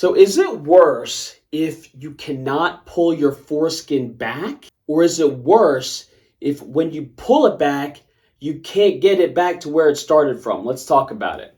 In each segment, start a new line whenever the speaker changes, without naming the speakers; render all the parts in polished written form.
So is it worse if you cannot pull your foreskin back? Or is it worse if when you pull it back, you can't get it back to where it started from? Let's talk about it.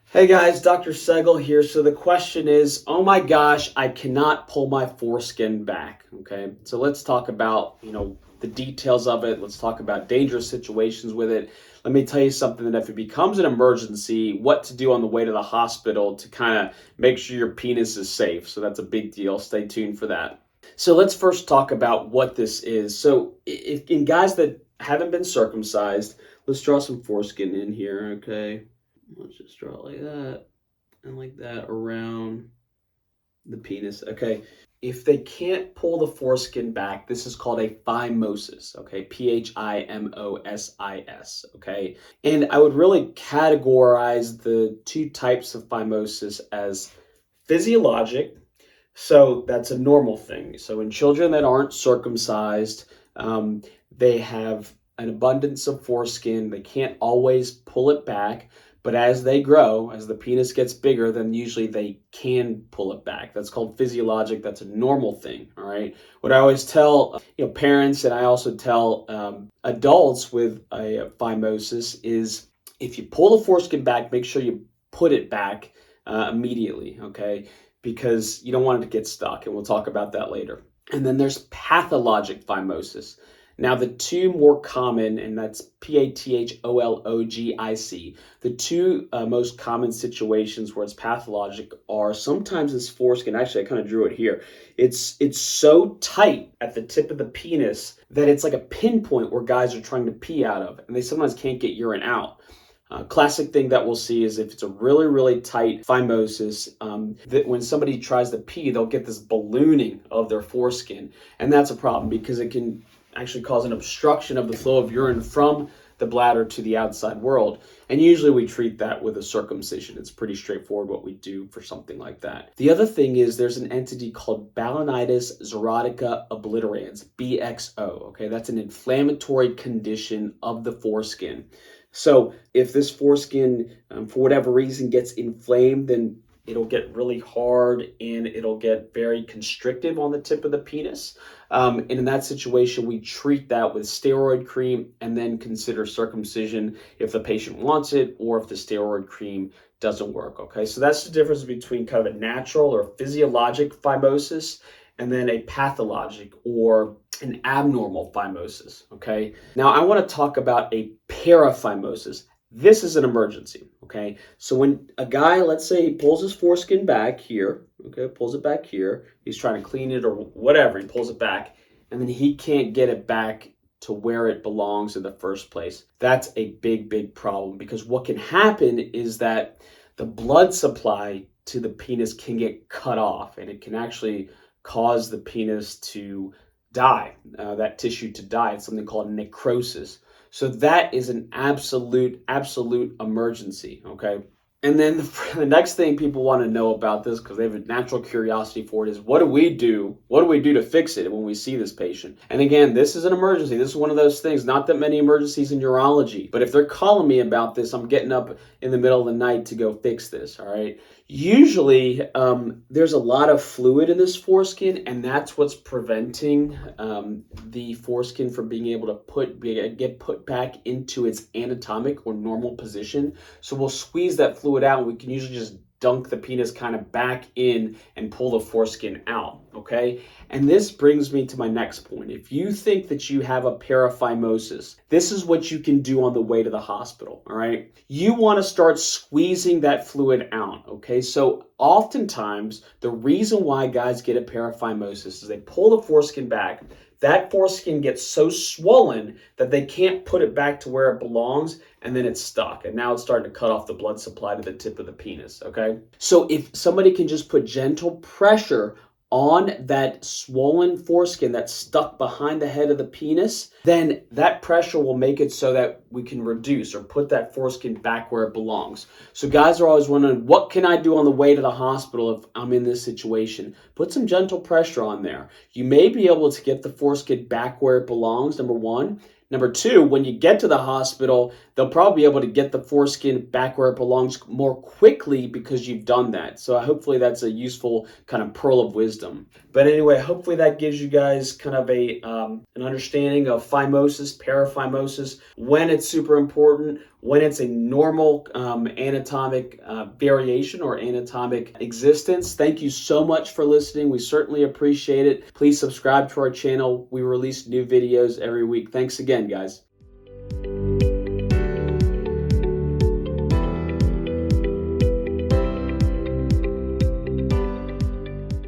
Hey guys, Dr. Segel here. So the question is, oh my gosh, I cannot pull my foreskin back. Okay, so let's talk about, the details of it. Let's talk about dangerous situations with it. Let me tell you something that if it becomes an emergency, what to do on the way to the hospital to kind of make sure your penis is safe. So that's a big deal. Stay tuned for that. So let's first talk about what this is. So if in guys that haven't been circumcised, let's draw some foreskin in here, okay? Let's just draw it like that and like that around the penis. Okay. If they can't pull the foreskin back, this is called a phimosis. Okay. Phimosis. Okay. And I would really categorize the two types of phimosis as physiologic. So that's a normal thing. So in children that aren't circumcised, they have an abundance of foreskin. They can't always pull it back. But as they grow, as the penis gets bigger, then usually they can pull it back. That's called physiologic. That's a normal thing, all right? What I always tell parents, and I also tell adults with a phimosis, is if you pull the foreskin back, make sure you put it back immediately, okay? Because you don't want it to get stuck, and we'll talk about that later. And then there's pathologic phimosis. Now, the two more common, and that's pathologik, the two most common situations where it's pathologic are sometimes this foreskin, actually I kind of drew it here, it's so tight at the tip of the penis that it's like a pinpoint where guys are trying to pee out of, and they sometimes can't get urine out. Classic thing that we'll see is if it's a really, really tight phimosis, that when somebody tries to pee, they'll get this ballooning of their foreskin, and that's a problem because it can actually cause an obstruction of the flow of urine from the bladder to the outside world. And usually we treat that with a circumcision. It's pretty straightforward what we do for something like that. The other thing is there's an entity called balanitis xerotica obliterans, BXO. Okay, that's an inflammatory condition of the foreskin. So if this foreskin, for whatever reason, gets inflamed, then it'll get really hard and it'll get very constrictive on the tip of the penis. And in that situation, we treat that with steroid cream and then consider circumcision if the patient wants it or if the steroid cream doesn't work. Okay, so that's the difference between kind of a natural or physiologic phimosis and then a pathologic or an abnormal phimosis. Okay, now I want to talk about a paraphimosis. This is an emergency, okay? So when a guy, let's say he pulls his foreskin back here, okay, pulls it back here, he's trying to clean it or whatever, he pulls it back, and then he can't get it back to where it belongs in the first place. That's a big, big problem because what can happen is that the blood supply to the penis can get cut off and it can actually cause the penis to die, that tissue to die. It's something called necrosis. So that is an absolute emergency, okay? And then the next thing people want to know about this, because they have a natural curiosity for it, is what do we do? What do we do to fix it when we see this patient? And again, this is an emergency. This is one of those things, not that many emergencies in urology, but if they're calling me about this, I'm getting up in the middle of the night to go fix this, all right? Usually, there's a lot of fluid in this foreskin, and that's what's preventing the foreskin from being able to get put back into its anatomic or normal position. So we'll squeeze that fluid out, and we can usually just dunk the penis kind of back in and pull the foreskin out, okay? And this brings me to my next point. If you think that you have a paraphimosis, this is what you can do on the way to the hospital, all right? You want to start squeezing that fluid out, okay? So oftentimes, the reason why guys get a paraphimosis is they pull the foreskin back, that foreskin gets so swollen that they can't put it back to where it belongs, and then it's stuck. And now it's starting to cut off the blood supply to the tip of the penis, okay? So if somebody can just put gentle pressure on that swollen foreskin that's stuck behind the head of the penis, then that pressure will make it so that we can reduce or put that foreskin back where it belongs. So guys are always wondering, what can I do on the way to the hospital if I'm in this situation? Put some gentle pressure on there. You may be able to get the foreskin back where it belongs, number one. Number two, when you get to the hospital, they'll probably be able to get the foreskin back where it belongs more quickly because you've done that. So hopefully that's a useful kind of pearl of wisdom. But anyway, hopefully that gives you guys kind of an understanding of phimosis, paraphimosis, when it's super important, when it's a normal anatomic variation or anatomic existence. Thank you so much for listening. We certainly appreciate it. Please subscribe to our channel. We release new videos every week. Thanks again, guys.